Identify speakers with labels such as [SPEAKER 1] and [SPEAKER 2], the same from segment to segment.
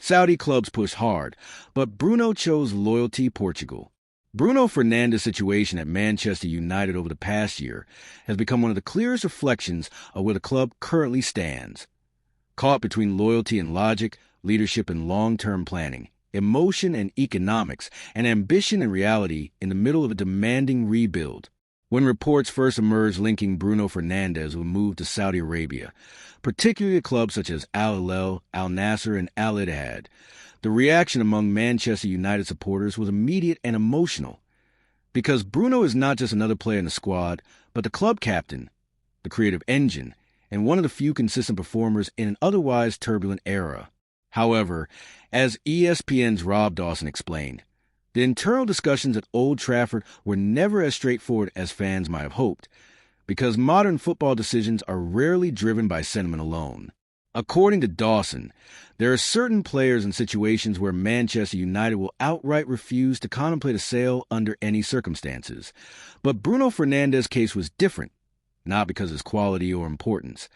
[SPEAKER 1] Saudi clubs pushed hard, but Bruno chose loyalty Portugal. Bruno Fernandes' situation at Manchester United over the past year has become one of the clearest reflections of where the club currently stands. Caught between loyalty and logic, leadership and long-term planning, emotion and economics, and ambition and reality in the middle of a demanding rebuild. When reports first emerged linking Bruno Fernandes with a move to Saudi Arabia, particularly at clubs such as Al-Hilal, Al-Nassr and Al-Ittihad, the reaction among Manchester United supporters was immediate and emotional. Because Bruno is not just another player in the squad, but the club captain, the creative engine, and one of the few consistent performers in an otherwise turbulent era. However, as ESPN's Rob Dawson explained, the internal discussions at Old Trafford were never as straightforward as fans might have hoped, because modern football decisions are rarely driven by sentiment alone. According to Dawson, there are certain players and situations where Manchester United will outright refuse to contemplate a sale under any circumstances. But Bruno Fernandes' case was different, not because of his quality or importance,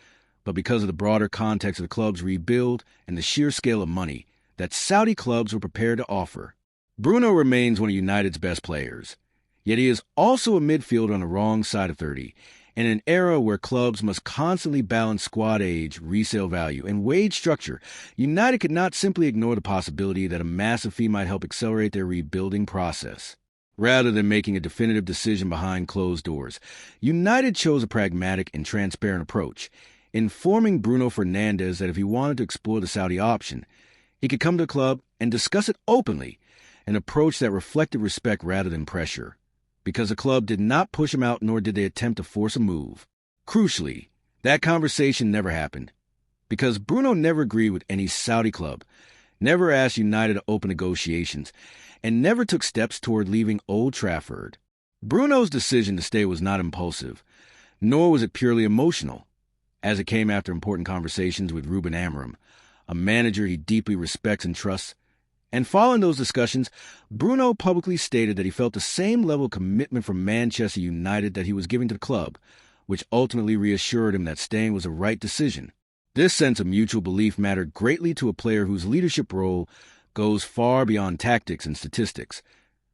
[SPEAKER 1] but because of the broader context of the club's rebuild and the sheer scale of money that Saudi clubs were prepared to offer. Bruno remains one of United's best players, yet he is also a midfielder on the wrong side of 30, in an era where clubs must constantly balance squad age, resale value, and wage structure. United could not simply ignore the possibility that a massive fee might help accelerate their rebuilding process. Rather than making a definitive decision behind closed doors, United chose a pragmatic and transparent approach, informing Bruno Fernandes that if he wanted to explore the Saudi option, he could come to the club and discuss it openly, an approach that reflected respect rather than pressure, because the club did not push him out nor did they attempt to force a move. Crucially, that conversation never happened, because Bruno never agreed with any Saudi club, never asked United to open negotiations, and never took steps toward leaving Old Trafford. Bruno's decision to stay was not impulsive, nor was it purely emotional, as it came after important conversations with Ruben Amorim, a manager he deeply respects and trusts. And following those discussions, Bruno publicly stated that he felt the same level of commitment from Manchester United that he was giving to the club, which ultimately reassured him that staying was the right decision. This sense of mutual belief mattered greatly to a player whose leadership role goes far beyond tactics and statistics,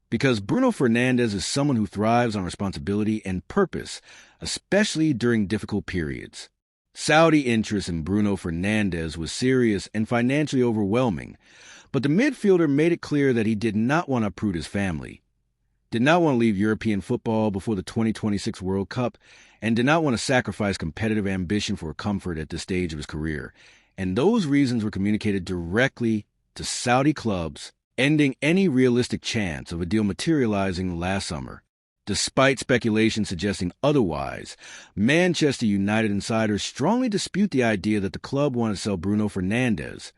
[SPEAKER 1] because Bruno Fernandes is someone who thrives on responsibility and purpose, especially during difficult periods. Saudi interest in Bruno Fernandes was serious and financially overwhelming, but the midfielder made it clear that he did not want to uproot his family, did not want to leave European football before the 2026 World Cup, and did not want to sacrifice competitive ambition for comfort at this stage of his career. And those reasons were communicated directly to Saudi clubs, ending any realistic chance of a deal materializing last summer. Despite speculation suggesting otherwise, Manchester United insiders strongly dispute the idea that the club wanted to sell Bruno Fernandes,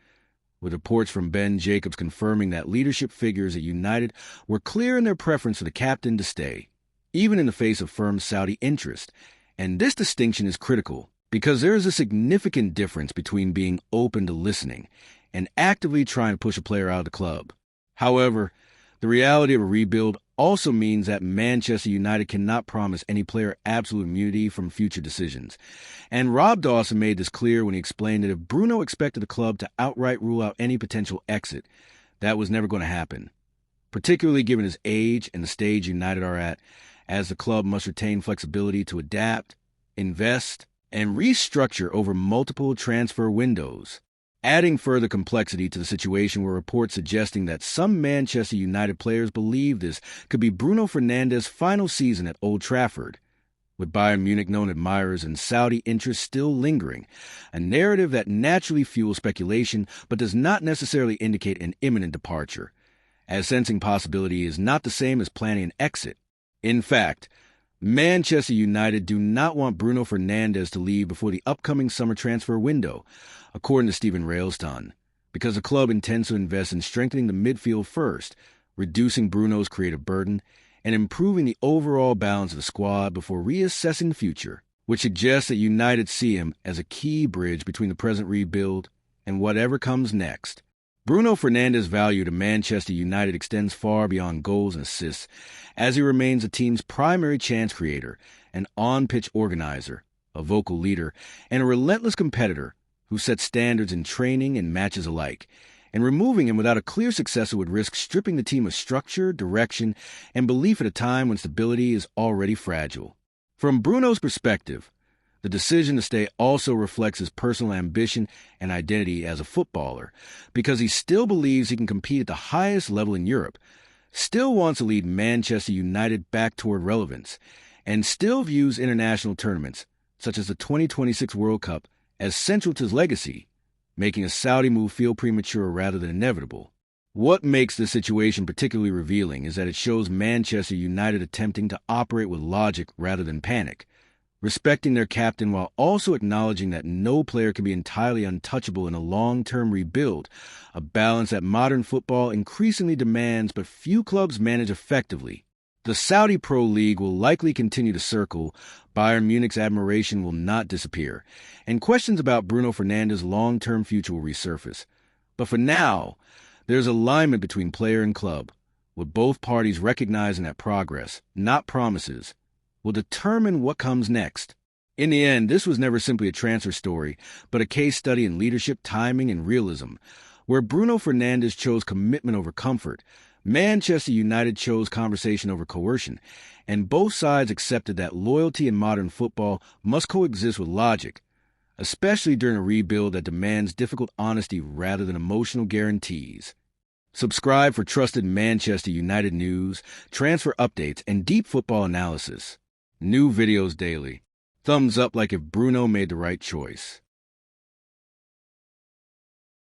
[SPEAKER 1] with reports from Ben Jacobs confirming that leadership figures at United were clear in their preference for the captain to stay, even in the face of firm Saudi interest. And this distinction is critical, because there is a significant difference between being open to listening and actively trying to push a player out of the club. However, the reality of a rebuild also means that Manchester United cannot promise any player absolute immunity from future decisions. And Rob Dawson made this clear when he explained that if Bruno expected the club to outright rule out any potential exit, that was never going to happen, particularly given his age and the stage United are at, as the club must retain flexibility to adapt, invest, and restructure over multiple transfer windows. Adding further complexity to the situation were reports suggesting that some Manchester United players believe this could be Bruno Fernandes' final season at Old Trafford, with Bayern Munich known admirers and Saudi interest still lingering, a narrative that naturally fuels speculation but does not necessarily indicate an imminent departure, as sensing possibility is not the same as planning an exit. In fact, Manchester United do not want Bruno Fernandes to leave before the upcoming summer transfer window, according to Stephen Railston, because the club intends to invest in strengthening the midfield first, reducing Bruno's creative burden, and improving the overall balance of the squad before reassessing the future, which suggests that United see him as a key bridge between the present rebuild and whatever comes next. Bruno Fernandes' value to Manchester United extends far beyond goals and assists, as he remains the team's primary chance creator, an on-pitch organizer, a vocal leader, and a relentless competitor who sets standards in training and matches alike. and removing him without a clear successor would risk stripping the team of structure, direction, and belief at a time when stability is already fragile. From Bruno's perspective, the decision to stay also reflects his personal ambition and identity as a footballer, because he still believes he can compete at the highest level in Europe, still wants to lead Manchester United back toward relevance, and still views international tournaments, such as the 2026 World Cup, as central to his legacy, making a Saudi move feel premature rather than inevitable. What makes this situation particularly revealing is that it shows Manchester United attempting to operate with logic rather than panic, respecting their captain while also acknowledging that no player can be entirely untouchable in a long-term rebuild, a balance that modern football increasingly demands but few clubs manage effectively. The Saudi Pro League will likely continue to circle, Bayern Munich's admiration will not disappear, and questions about Bruno Fernandes' long-term future will resurface. But for now, there's alignment between player and club, with both parties recognizing that progress, not promises, will determine what comes next. In the end, this was never simply a transfer story, but a case study in leadership, timing, and realism, where Bruno Fernandes chose commitment over comfort, Manchester United chose conversation over coercion, and both sides accepted that loyalty in modern football must coexist with logic, especially during a rebuild that demands difficult honesty rather than emotional guarantees. Subscribe for trusted Manchester United news, transfer updates, and deep football analysis. New videos daily. Thumbs up like if Bruno made the right choice.